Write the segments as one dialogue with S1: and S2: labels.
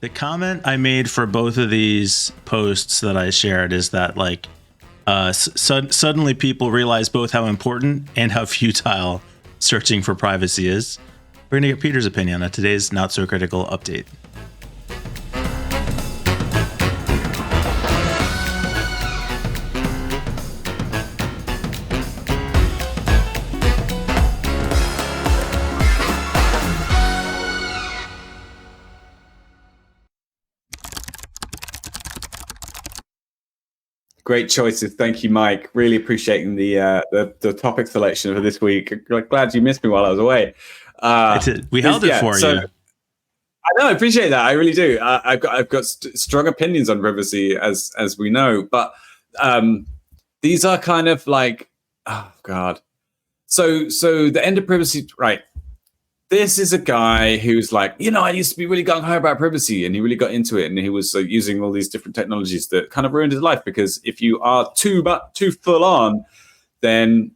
S1: The comment I made for both of these posts that I shared is that like suddenly people realize both how important and how futile searching for privacy is. We're going to get Peter's opinion on today's Not So Critical update.
S2: Great choices. Thank you, Mike. Really appreciating the topic selection for this week. Glad you missed me while I was away.
S1: We held it for you.
S2: I know, I appreciate that. I really do. I've got strong opinions on privacy, as we know, but these are kind of like, oh God. So the end of privacy, right? This is a guy who's like, I used to be really gung-ho about privacy, and he really got into it, and he was using all these different technologies that kind of ruined his life, because if you are too full on, then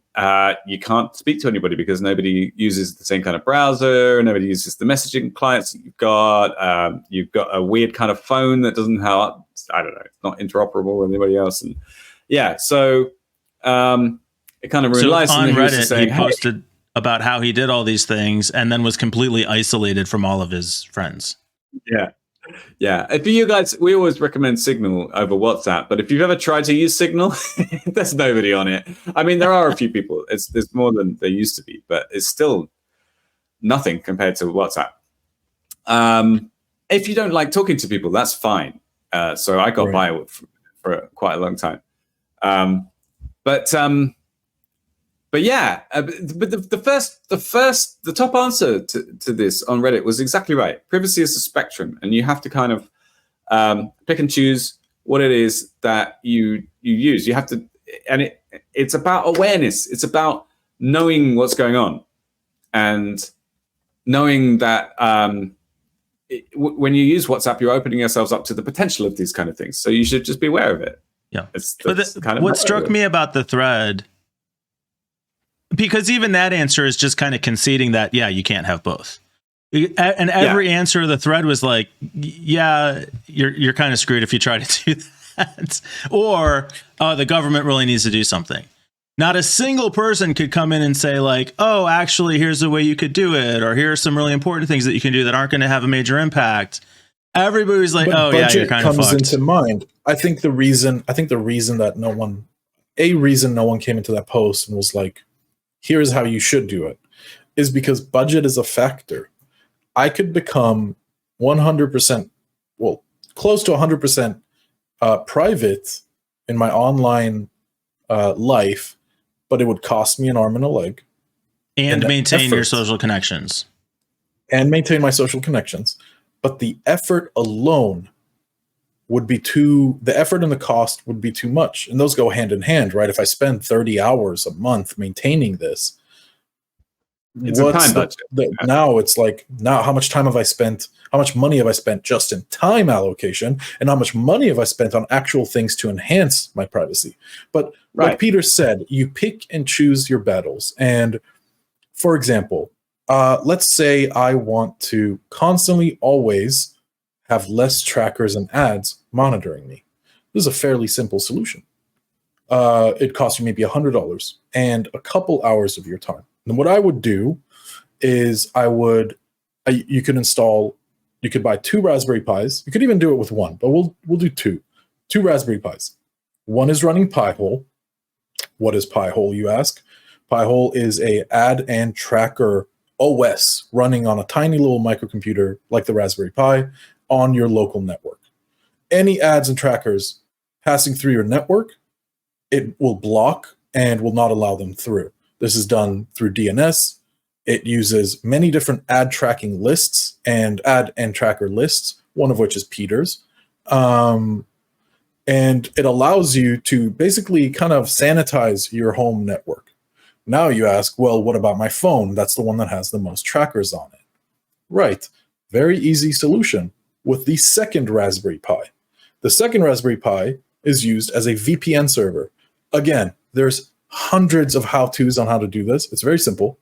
S2: you can't speak to anybody because nobody uses the same kind of browser, nobody uses the messaging clients that you've got a weird kind of phone that doesn't have, I don't know, it's not interoperable with anybody else, and yeah, so it kind of ruined life.
S1: On Reddit, he posted about how he did all these things and then was completely isolated from all of his friends.
S2: Yeah. For you guys, we always recommend Signal over WhatsApp, but if you've ever tried to use Signal, there's nobody on it. I mean, there are a few people. There's more than there used to be, but it's still nothing compared to WhatsApp. If you don't like talking to people, that's fine. So I got by for quite a long time. But yeah, but the top answer to this on Reddit was exactly right. Privacy is a spectrum, and you have to kind of pick and choose what it is that you use. You have to, and it's about awareness. It's about knowing what's going on, and knowing that when you use WhatsApp, you're opening yourselves up to the potential of these kind of things. So you should just be aware of it.
S1: Yeah. What struck me about the thread, because even that answer is just kind of conceding that, yeah, you can't have both. And every answer of the thread was like, yeah, you're kind of screwed if you try to do that. Or the government really needs to do something. Not a single person could come in and say like, oh, actually, here's the way you could do it. Or here are some really important things that you can do that aren't going to have a major impact. Everybody's like, oh, yeah, you're kind of fucked.
S3: Budget comes into mind. I think the reason that no one came into that post and was like, here's how you should do it, is because budget is a factor. I could become 100%, well, close to 100% private in my online life, but it would cost me an arm and a leg.
S1: And maintain your social connections.
S3: And maintain my social connections. But the effort alone would be the effort and the cost would be too much. And those go hand in hand, right? If I spend 30 hours a month maintaining this,
S2: it's a time budget.
S3: Now it's like, how much time have I spent? How much money have I spent just in time allocation? And how much money have I spent on actual things to enhance my privacy? But like Peter said, you pick and choose your battles. And for example, let's say I want to constantly always have less trackers and ads monitoring me. This is a fairly simple solution. It costs you maybe $100 and a couple hours of your time. And what I would do is you could buy 2 Raspberry Pis. You could even do it with 1, but we'll do 2 Raspberry Pis. One is running Pi-hole. What is Pi-hole, you ask? Pi-hole is a ad and tracker OS running on a tiny little microcomputer like the Raspberry Pi on your local network. Any ads and trackers passing through your network, it will block and will not allow them through. This is done through DNS. It uses many different ad tracking lists and ad and tracker lists, one of which is Peter's. And it allows you to basically kind of sanitize your home network. Now you ask, well, what about my phone? That's the one that has the most trackers on it. Right. Very easy solution with the second Raspberry Pi. The second Raspberry Pi is used as a VPN server. Again, there's hundreds of how-tos on how to do this. It's very simple.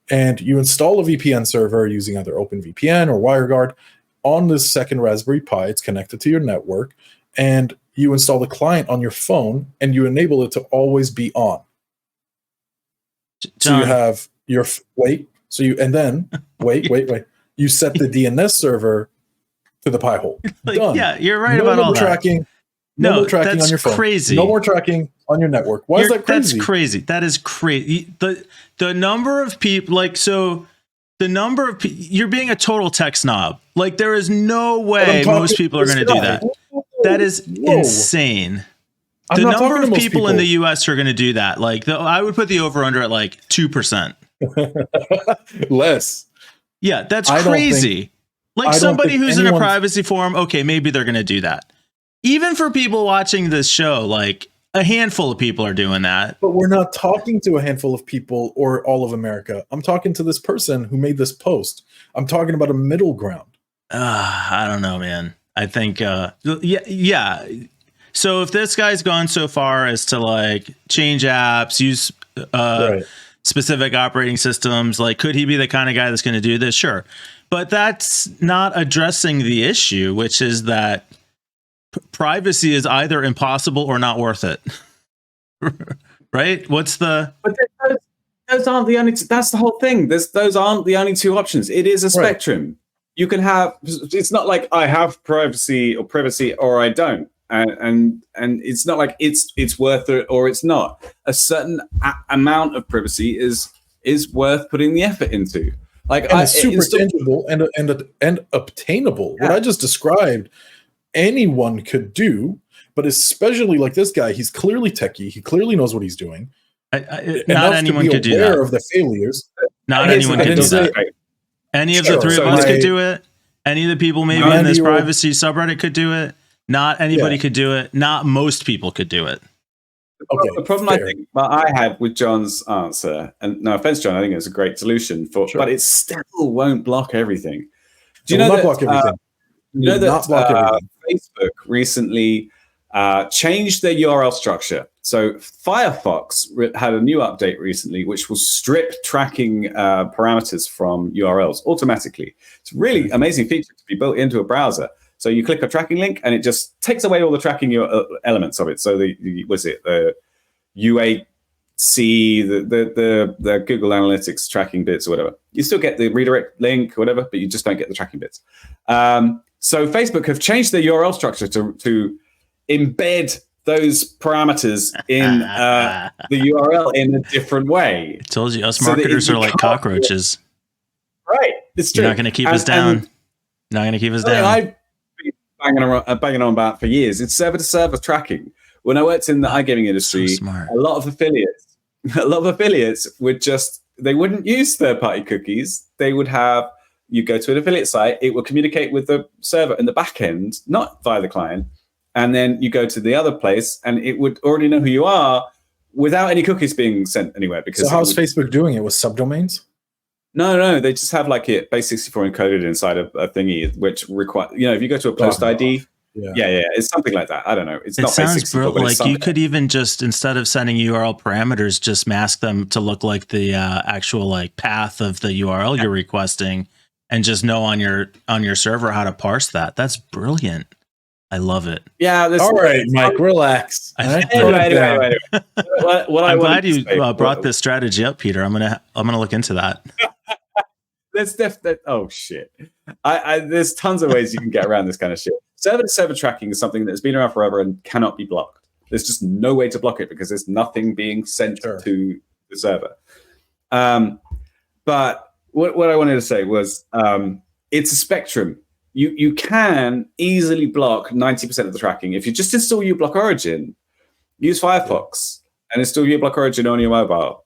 S3: And you install a VPN server using either OpenVPN or WireGuard on this second Raspberry Pi. It's connected to your network, and you install the client on your phone, and you enable it to always be on.
S1: John.
S3: So you have your wait. You set the DNS server to the Pi hole. Done.
S1: Yeah, you're right about all
S3: tracking,
S1: that.
S3: No more tracking on your phone.
S1: Crazy.
S3: No more tracking on your network. Why is that crazy?
S1: That's crazy. That is crazy. The number of people, you're being a total tech snob. Like, there is no way most people are going to do that. That is insane. The number of people in the US are going to do that. Like, I would put the over under at like 2%.
S3: Less.
S1: Yeah, that's crazy. Like, somebody who's in a privacy forum, okay, maybe they're going to do that. Even for people watching this show, like, a handful of people are doing that.
S3: But we're not talking to a handful of people or all of America. I'm talking to this person who made this post. I'm talking about a middle ground.
S1: I don't know, man. I think, yeah. So if this guy's gone so far as to like change apps, use specific operating systems, like, could he be the kind of guy that's going to do this? Sure. But that's not addressing the issue, which is that privacy is either impossible or not worth it. Right? But
S2: those aren't the only. That's the whole thing. Those aren't the only two options. It is a spectrum. You can have. It's not like I have privacy or I don't, and it's not like it's worth it or it's not. A certain amount of privacy is worth putting the effort into. Like,
S3: and it's super tangible and obtainable. Yeah. What I just described, anyone could do, but especially like this guy, he's clearly techie. He clearly knows what he's doing.
S1: Not anyone could do that.
S3: Aware of the failures.
S1: Not anyone could do that. Any of the three of us could do it. Any of the people maybe in this privacy subreddit could do it. Not anybody could do it. Not most people could do it.
S2: Okay, the problem I think that I had with John's answer, and no offense, John, I think it's a great solution but it still won't block everything. Do you know that?
S3: Block everything.
S2: You know that Facebook recently changed their URL structure. So Firefox had a new update recently, which will strip tracking parameters from URLs automatically. It's a really amazing feature to be built into a browser. So you click a tracking link, and it just takes away all the tracking elements of it. So the UAC, the Google Analytics tracking bits or whatever. You still get the redirect link or whatever, but you just don't get the tracking bits. So Facebook have changed their URL structure to embed those parameters in the URL in a different way.
S1: I told you, us marketers are like cockroaches.
S2: Right, it's true.
S1: You're not going to keep us down. Not going to keep us down.
S2: I've been banging on about for years. It's server-to-server tracking. When I worked in the iGaming industry, a lot of affiliates would they wouldn't use third-party cookies. They would have, you go to an affiliate site, it will communicate with the server in the back end, not via the client. And then you go to the other place and it would already know who you are without any cookies being sent anywhere. Because
S3: so how's Facebook doing it with subdomains?
S2: No, they just have like it base64 encoded inside a thingy, which require, if you go to a post ID, it's something like that. I don't know. It
S1: sounds like you could even just, instead of sending URL parameters, just mask them to look like the actual like path of the URL you're requesting, and just know on your server how to parse that. That's brilliant. I love it.
S2: Yeah.
S3: All right, Mike, relax.
S2: Anyway.
S1: I'm glad you brought this strategy up, Peter. I'm gonna look into that.
S2: Oh shit! There's tons of ways you can get around this kind of shit. Server-to-server tracking is something that's been around forever and cannot be blocked. There's just no way to block it because there's nothing being sent to the server. But what I wanted to say was, it's a spectrum. You can easily block 90% of the tracking if you just install uBlock Origin, use Firefox, and install uBlock Origin on your mobile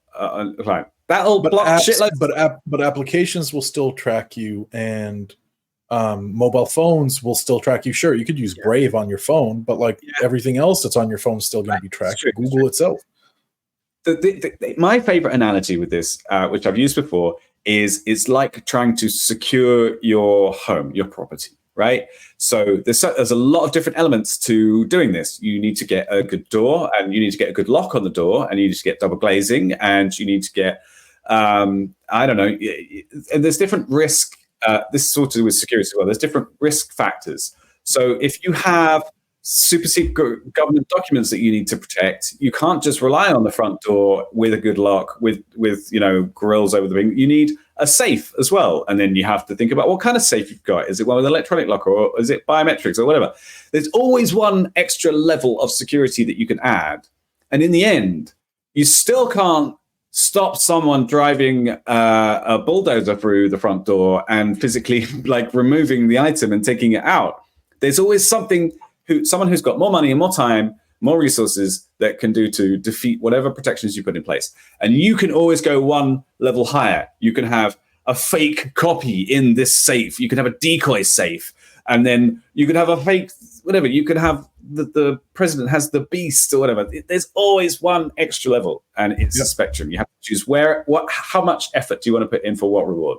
S2: client. That'll block shit like.
S3: But applications will still track you, and mobile phones will still track you. Sure, you could use Brave on your phone, but everything else that's on your phone is still going to be tracked. Google itself.
S2: My favorite analogy with this, which I've used before, is it's like trying to secure your home, your property, right? So there's a lot of different elements to doing this. You need to get a good door, and you need to get a good lock on the door, and you need to get double glazing, and you need to get, I don't know, and there's different risk this is sort of with security as well. There's different risk factors. So if you have super secret government documents that you need to protect, you can't just rely on the front door with a good lock, with grills over the ring. You need a safe as well. And then you have to think about what kind of safe you've got. Is it one with electronic lock, or is it biometrics, or whatever? There's always one extra level of security that you can add. And in the end, you still can't stop someone driving a bulldozer through the front door and physically like removing the item and taking it out. There's always someone who's got more money and more time, more resources that can do to defeat whatever protections you put in place. And you can always go one level higher. You can have a fake copy in this safe. You can have a decoy safe. And then you can have a fake, whatever. You can have the president has the beast or whatever. There's always one extra level, and it's a spectrum. You have to choose how much effort do you want to put in for what reward.